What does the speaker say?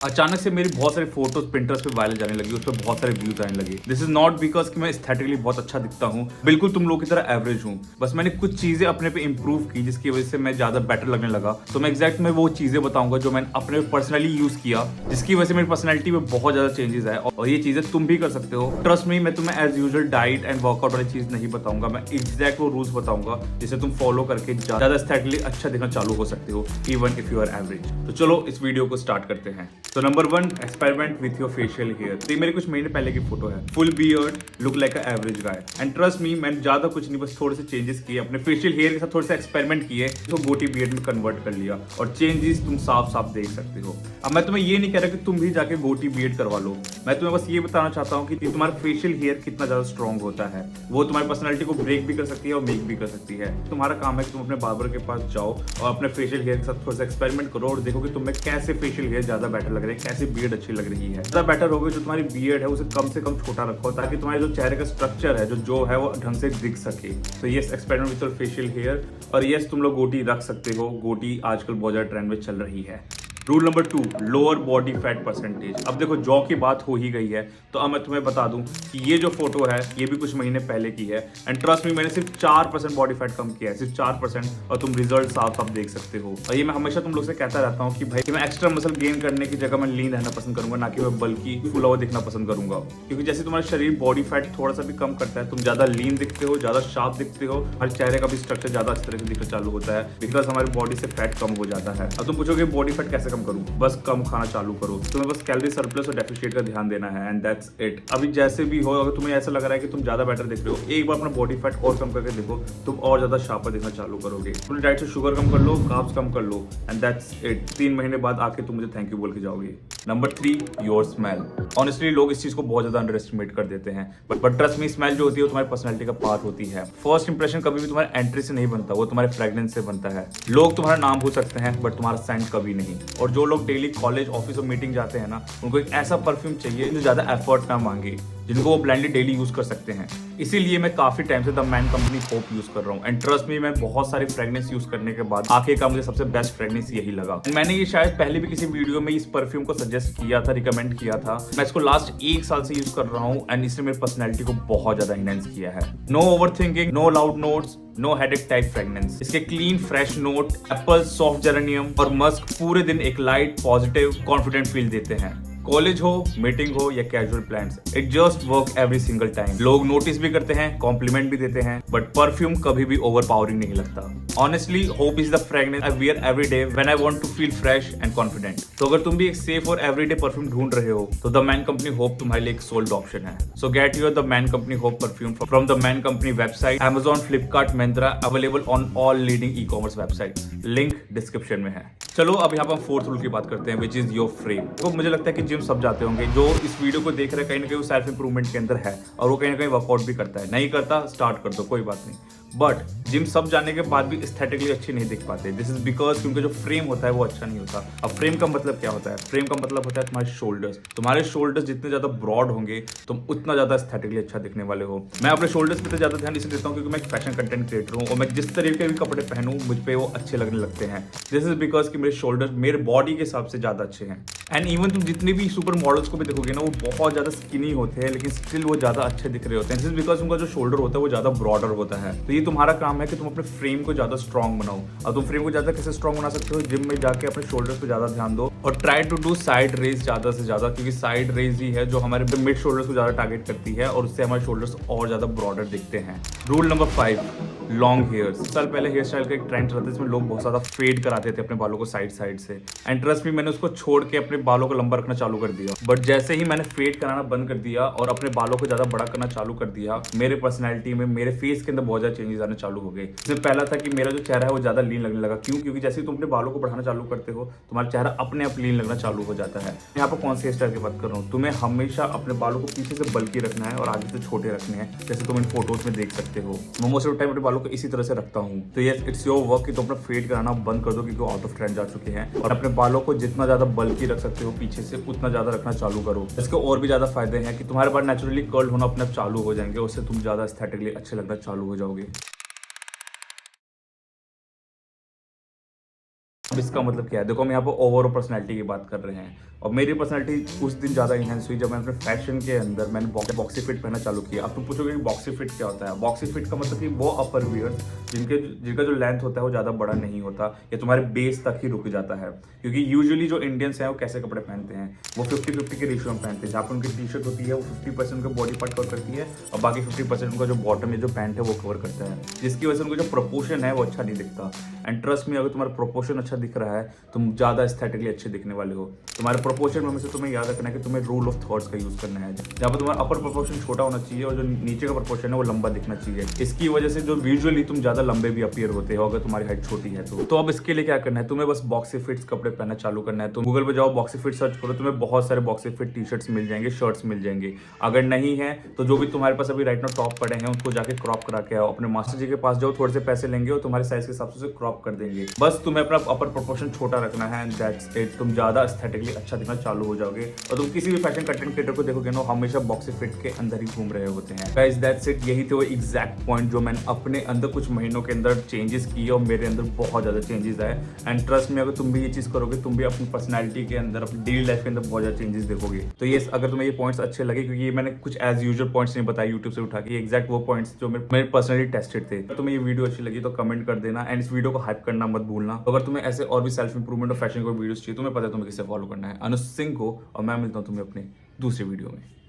अचानक से मेरी बहुत सारी फोटोज पिंटरेस्ट पे वायरल जाने लगी, उस पर बहुत सारे व्यूज आने लगे। दिस इज नॉट बिकॉज कि मैं एस्थेटिकली बहुत अच्छा दिखता हूँ, बिल्कुल तुम लोगों की तरह एवरेज हूँ। बस मैंने कुछ चीजें अपने पे इंप्रूव की जिसकी वजह से मैं ज्यादा बेटर लगने लगा। तो मैं एग्जैक्ट में वो चीजें बताऊंगा जो मैंने अपने पर्सनली यूज किया, जिसकी वजह से मेरी पर्सनैलिटी में बहुत ज्यादा चेंजेस आए। और ये चीजें तुम भी कर सकते हो। ट्रस्ट मी, मैं तुम्हें as usual diet and workout वाली चीज नहीं बताऊंगा, मैं एग्जैक्ट वो रूल्स बताऊंगा जिसे तुम फॉलो करके ज्यादा एस्थेटिकली अच्छा दिखना चालू हो सकते हो, even if you are average. तो चलो इस वीडियो को स्टार्ट करते हैं। तो number 1, experiment with your facial hair. तो ये मेरे कुछ महीने पहले की फोटो है। Full beard, look like a average guy. And trust me, मैंने ज्यादा कुछ नहीं, बस थोड़े से चेंजेस किए अपने फेशियल हेयर के साथ, थोड़े से एक्सपेरिमेंट किए तो गोटी बियर्ड में कन्वर्ट कर लिया, और चेंजेस तुम साफ साफ देख सकते हो। अब मैं तुम्हें ये नहीं कह रहा कि तुम भी जाके गोटी बियर्ड करवा लो, मैं तुम्हें बस ये बताना चाहता हूँ कि तुम्हारा फेशियल हेयर कितना ज्यादा स्ट्रॉन्ग होता है। वो तुम्हारी पर्सनैलिटी को ब्रेक भी कर सकती है और मेक भी कर सकती है। तुम्हारा काम है कि तुम अपने बार्बर के पास जाओ और अपने फेशियल हेयर के साथ थोड़ा सा एक्सपेरिमेंट करो और देखो कि तुम्हें कैसे फेशियल हेयर ज्यादा बेटर लग रहे हैं, कैसे बियर्ड अच्छी लग रही है। ज्यादा बेटर होगा जो तुम्हारी बियर्ड है उसे कम से कम छोटा रखो, ताकि तुम्हारे जो चेहरे का स्ट्रक्चर है जो है वो ढंग से दिख सके। तो yes, experiment with your facial hair. और यस, तुम लोग गोटी रख सकते हो, गोटी आजकल बहुत ज्यादा ट्रेंड में चल रही है। Rule number 2, lower body fat percentage. अब देखो, जॉ की बात हो ही गई है तो अब मैं तुम्हें बता दूं कि ये जो फोटो है ये भी कुछ महीने पहले की है। एंड ट्रस्ट मी, मैंने सिर्फ 4% बॉडी फैट कम किया है, सिर्फ 4%, और तुम रिजल्ट साफ साफ देख सकते हो। और ये मैं हमेशा तुम लोग से कहता रहता हूँ कि भाई मैं एक्स्ट्रा मसल गेन करने की जगह मैं लीन रहना पसंद करूंगा, ना कि मैं बल्कि फुला हुआ दिखना पसंद करूंगा। क्योंकि जैसे तुम्हारा शरीर बॉडी फैट थोड़ा सा भी कम करता है, तुम ज्यादा लीन दिखते हो, ज्यादा शार्प दिखते हो, हर चेहरे का भी स्ट्रक्चर ज्यादा अच्छी तरह से दिखना चालू होता है, बिकॉज हमारी बॉडी से फैट कम हो जाता है। अब तुम पूछोगे बॉडी फैट कैसे कम करूँ? बस कम खाना चालू करो। तुम्हें बस कैलोरी सरप्लस और डेफिशिएट का ध्यान देना है, एंड दैट्स इट। अभी जैसे भी हो, अगर तुम्हें ऐसा लग रहा है कि तुम ज्यादा बेटर दिख रहे हो, एक बार अपना बॉडी फैट और कम करके देखो, तुम और ज्यादा शार्पर दिखना चालू करोगे। अपनी डाइट से शुगर कम कर लो, कार्ब्स कम कर लो, एंड दैट्स इट। 3 महीने बाद आके तुम मुझे थैंक यू बोल के जाओगे। Number 3, your smell. ऑनेस्टली लोग इस चीज को बहुत ज्यादा अंडर एस्टिमेट कर देते हैं, बट ट्रस्ट मी, स्मेल जो होती है वो तुम्हारी पर्सनैलिटी का पार्ट होती है। फर्स्ट इंप्रेशन कभी भी तुम्हारे एंट्री से नहीं बनता, वो तुम्हारे फ्रेग्रेंस से बनता है। लोग तुम्हारा नाम भूल सकते हैं बट तुम्हारा सेंट कभी नहीं। और जो लोग डेली कॉलेज, ऑफिस और मीटिंग जाते हैं ना, उनको एक ऐसा परफ्यूम चाहिए जो ज्यादा एफर्ट ना मांगे, जिनको वो ब्लाइंडली डेली यूज कर सकते हैं। इसीलिए मैं काफी टाइम से the man company hope use कर रहा हूँ। एंड ट्रस्ट मी, मैं बहुत सारे फ्रेग्रेंस यूज करने के बाद आखिर का मुझे सबसे बेस्ट फ्रेग्रेंस यही लगा। मैंने ये शायद पहले भी किसी वीडियो में इस परफ्यूम को सजेस्ट किया था, रिकमेंड किया था। मैं इसको लास्ट 1 साल से यूज कर रहा हूँ एंड इसने मेरी पर्सनैलिटी को बहुत ज्यादा इनहेंस किया है। No overthinking, no loud notes, no headache type fragrance. इसके clean fresh note, apple, soft geranium और मस्क पूरे दिन एक लाइट, पॉजिटिव, कॉन्फिडेंट फील देते हैं। कॉलेज हो, मीटिंग हो या casual plans, it just work every single time. लोग नोटिस भी करते हैं, कॉम्प्लीमेंट भी देते हैं, बट परफ्यूम कभी भी ओवर पावरिंग नहीं लगता। Honestly, hope is the fragrance I wear every day when I want to feel fresh and confident. तो अगर तुम भी एक सेफ और एवरीडे परफ्यूम ढूंढ रहे हो तो द मैन कंपनी होप तुम्हारे लिए एक सोल्ड ऑप्शन है। सो get your the man company hope perfume from the man company website, Amazon, Flipkart, Myntra, available on all leading e commerce website. Link description में है। चलो अब यहाँ पर हम 4th रूल की बात करते हैं, विच इज योर फ्रेम। तो मुझे लगता है कि जिम सब जाते होंगे, जो इस वीडियो को देख रहे हैं कहीं ना कहीं वो सेल्फ इंप्रूवमेंट के अंदर है और वो कहीं ना कहीं वर्कआउट भी करता है। नहीं करता, स्टार्ट कर दो, कोई बात नहीं। बट जिम सब जाने के बाद भी एस्थेटिकली अच्छे नहीं दिख पाते। दिस इज बिकॉज क्योंकि जो फ्रेम होता है वो अच्छा नहीं होता। अब फ्रेम का मतलब क्या होता है? फ्रेम का मतलब होता है तुम्हारे शोल्डर्स। तुम्हारे शोल्डर्स जितने ज्यादा ब्रॉड होंगे तुम उतना ज्यादा एस्थेटिकली अच्छा दिखने वाले हो। मैं अपने शोल्डर्स पे तो ज्यादा ध्यान इसलिए देता हूँ क्योंकि मैं एक फैशन कंटेंट क्रिएटर हूँ और मैं जिस तरीके के भी कपड़े पहनूं मुझ पे वो अच्छे लगने लगते हैं। दिस इज बिकॉज कि मेरे शोल्डर्स मेरे बॉडी के हिसाब से ज्यादा अच्छे हैं। एंड इवन तुम जितने भी सुपर मॉडल्स को भी देखोगे ना, वो बहुत ज्यादा स्किनी होते हैं लेकिन स्टिल वो ज्यादा अच्छे दिख रहे होते हैं। दिस इज बिकॉज उनका जो शोल्डर होता है वो ज्यादा ब्रॉडर होता है। तो ये तुम्हारा काम है कि तुम अपने फ्रेम को ज्यादा स्ट्रॉन्ग बनाओ। और तुम फ्रेम को ज्यादा कैसे स्ट्रॉन्ग बना सकते हो? जिम में जाके अपने शोल्डर्स पे ज्यादा ध्यान दो और try to do side raise ज्यादा से ज्यादा, क्योंकि साइड रेज ही है जो हमारे मिड शोल्डर्स को ज्यादा टारगेट करती है और उससे हमारे शोल्डर्स और ज्यादा ब्रॉडर दिखते हैं। Rule number 5, long hairs. साल पहले हेयर स्टाइल का एक ट्रेंड रहता है जिसमें लोग बहुत ज्यादा फेड कराते थे अपने बालों को साइड साइड से। एंड ट्रस्ट मी, मैंने उसको छोड़ के अपने बालों को लंबा रखना चालू कर दिया। बट जैसे ही मैंने फेड कराना बंद कर दिया और अपने बालों को ज्यादा बड़ा करना चालू कर दिया, मेरे पर्सनैलिटी में, मेरे फेस के अंदर बहुत ज्यादा चेंजेस आने चालू हो गए। इसमें पहला था कि मेरा जो चेहरा है वो ज्यादा लीन लगने लगा। क्यों? क्योंकि जैसे ही तुम अपने बालों को बढ़ाना चालू करते हो तुम्हारा चेहरा अपने आप लीन लगना चालू हो जाता है। यहाँ पर कौन से हेयर स्टाइल की बात कर रहा हूँ? तुम्हें हमेशा अपने बालों को पीछे से बल्कि रखना है और आगे से छोटे रखने हैं, जैसे तुम इन फोटोज में देख सकते हो। मैं मोस्ट ऑफ टाइम अपने बालों को इसी तरह से रखता हूँ। तो यस, इट्स योर वर्क कि तुम अपना फेड कराना बंद कर दो क्योंकि आउट ऑफ ट्रेंड जा चुके हैं। और अपने बालों को जितना ज्यादा बल्कि रख सकते हो पीछे से उतना ज्यादा रखना चालू करो। इसके और भी ज्यादा फायदे हैं कि तुम्हारे बाल नेचुरली कर्ल होना अपने आप चालू हो जाएंगे, उससे तुम ज्यादा एस्थेटिकली अच्छे लगना चालू हो जाओगे। अब इसका मतलब क्या है, देखो हम यहाँ पर ओवरऑल पर्सनैलिटी की बात कर रहे हैं और मेरी पर्सनैलिटी उस दिन ज़्यादा इनहेंस हुई जब मैंने अपने फैशन के अंदर मैंने बॉक्सी फिट पहनना चालू किया। अब तुम पूछोगे कि बॉक्सी फिट क्या होता है। बॉक्सी फिट का मतलब कि वो अपर वियर्स जिनका जो लेंथ होता है वो ज़्यादा बड़ा नहीं होता या तुम्हारे बेस तक ही रुक जाता है, क्योंकि यूजुअली जो इंडियंस हैं वो कैसे कपड़े पहनते हैं, वो 50-50 के रेशियो में पहनते हैं, जहाँ पर उनकी टी शर्ट होती है वो 50% उनका बॉडी पार्ट कवर करती है और बाकी 50% उनका जो बॉटम या जो पैंट है वो कवर करता है, जिसकी वजह से उनका जो प्रोपोर्शन है वो अच्छा नहीं दिखता। एंड ट्रस्ट में, अगर तुम्हारा प्रोपोर्शन अच्छा दिख रहा है तुम ज़्यादा एस्थेटिकली अच्छे दिखने वाले हो। तुम्हारे प्रोपोर्शन में हमेशा तुम्हें याद रखना है कि तुम्हें रूल ऑफ थर्ड्स का यूज़ करना है, जहाँ पर तुम्हारा अपर प्रोपोर्शन छोटा होना चाहिए और जो नीचे का प्रोपोर्शन है वो लंबा दिखना चाहिए। इसकी वजह से जो विजुअली तुम ज़्यादा लंबे भी अपीयर होते हो अगर तुम्हारी हाइट छोटी है तो अब इसके लिए क्या करना है, तुम्हें बस बॉक्सी फिट्स कपड़े पहनना चालू करना है। तुम गूगल पे जाओ, बॉक्सी फिट सर्च करो, तुम्हें बहुत सारे बॉक्सी फिट टी शर्ट्स मिल जाएंगे, शर्ट्स मिल जाएंगे। अगर नहीं है तो जो भी तुम्हारे पास अभी राइट नाउ टॉप पड़े हैं उनको जाके क्रॉप करा के आओ, अपने मास्टर जी के पास जाओ, थोड़े से पैसे लेंगे और तुम्हारे साइज के हिसाब से क्रॉप कर देंगे। बस तुम्हें अपना अपर प्रोपोर्शन छोटा रखना है एंड दैट्स इट। तुम ज़्यादा एस्थेटिकली अच्छा दिखना चालू हो जाओगे और तुम किसी भी फैशन कंटेंट क्रिएटर को देखोगे ना, हमेशा बॉक्सी फिट के अंदर ही घूम रहे होते हैं। गाइस दैट्स इट, यही थे वो एग्जैक्ट पॉइंट जो मैंने अपने अंदर कुछ महीनों के अंदर चेंजेस किए और मेरे अंदर बहुत ज़्यादा चेंजेस आए। एंड ट्रस्ट में, अगर तुम भी ये चीज़ करोगे तुम भी अपनी पर्सनैलिटी के अंदर, अपनी डेली लाइफ के अंदर बहुत ज़्यादा चेंजेस देखोगे। तो ये अगर तुम्हें ये पॉइंट्स अच्छे लगे, क्योंकि ये मैंने कुछ एज यूजुअल पॉइंट्स नहीं बताया यूट्यूब से उठा के, एग्जैक्ट वो पॉइंट्स जो मेरे पर्सनली टेस्टेड थे। तो तुम्हें ये वीडियो अच्छी लगी तो कमेंट कर देना एंड इस वीडियो को हाइप करना मत भूलना। तो अगर तुम्हें ऐसे और भी सेल्फ इंप्रूवमेंट और फैशन को वीडियोस चाहिए, तुम्हें पता है तुम्हें किसे फॉलो करना है, अनुज सिंह को, और मैं मिलता हूँ तुम्हें अपने दूसरी वीडियो में।